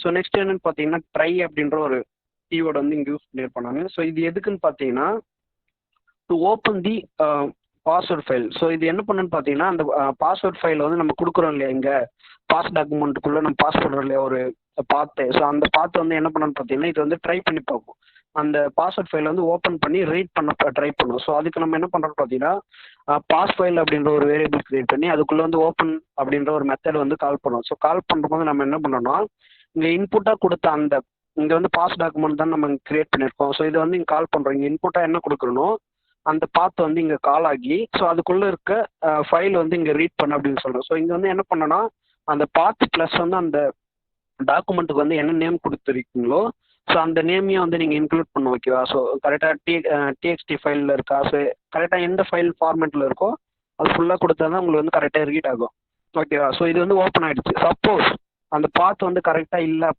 So next என்னன்னு பார்த்தீங்கன்னா try அப்படின்ற ஒரு கீவேர்டு வந்து இங்கே யூஸ் பண்ணியிருப்போம் நாங்கள். ஸோ இது எதுக்குன்னு பார்த்தீங்கன்னா to open the password file. So இது என்ன பண்ணுன்னு பார்த்தீங்கன்னா அந்த பாஸ்வேர்ட் ஃபைல் வந்து நம்ம கொடுக்குறோம் இல்லையா, இங்கே பாஸ் டாக்குமெண்ட்டுக்குள்ளே நம்ம பாஸ் பண்ணுறோம் இல்லையா ஒரு பாத்து. ஸோ அந்த பாத்து வந்து என்ன பண்ணணும்னு பார்த்தீங்கன்னா இது வந்து ட்ரை பண்ணி பார்ப்போம். அந்த பாஸ்வேர்ட் ஃபைல் வந்து ஓப்பன் பண்ணி ரீட் பண்ண ட்ரை பண்ணும். ஸோ அதுக்கு நம்ம என்ன பண்ணுறோம்னு பார்த்தீங்கன்னா பாஸ் ஃபைல் அப்படின்ற ஒரு வேரியபிள் கிரியேட் பண்ணி அதுக்குள்ளே வந்து ஓப்பன் அப்படின்ற ஒரு மெத்தட் வந்து கால் பண்ணுவோம். ஸோ கால் பண்ணும்போது நம்ம என்ன பண்ணோம்னா இங்கே இன்புட்டாக கொடுத்த அந்த இங்கே வந்து பாஸ் டாக்குமெண்ட் தான் நம்ம கிரியேட் பண்ணியிருக்கோம். ஸோ இதை வந்து இங்கே கால் பண்ணுறோம். இங்கே இன்புட்டாக என்ன கொடுக்குறோம் அந்த பாத்து வந்து இங்கே கால் ஆகி ஸோ அதுக்குள்ளே இருக்க ஃபைல் வந்து இங்கே ரீட் பண்ண அப்படின்னு சொல்கிறோம். ஸோ இங்கே வந்து என்ன பண்ணோன்னா அந்த பாத்து ப்ளஸ் வந்து அந்த டாக்குமெண்ட்டுக்கு வந்து என்ன நேம் கொடுத்துருக்கீங்களோ ஸோ அந்த நேமையும் வந்து நீங்கள் இன்க்ளூட் பண்ண ஓகேவா. ஸோ கரெக்டாக டிஎக்ஸ்டி ஃபைலில் இருக்கா, ஸோ கரெக்டாக எந்த ஃபைல் ஃபார்மேட்டில் இருக்கோ அது ஃபுல்லாக கொடுத்தா தான் உங்களுக்கு வந்து கரெக்டாக ரீட் ஆகும் ஓகேவா. ஸோ இது வந்து ஓப்பன் ஆகிடுச்சு. சப்போஸ் அந்த பாத் வந்து கரெக்டாக இல்லை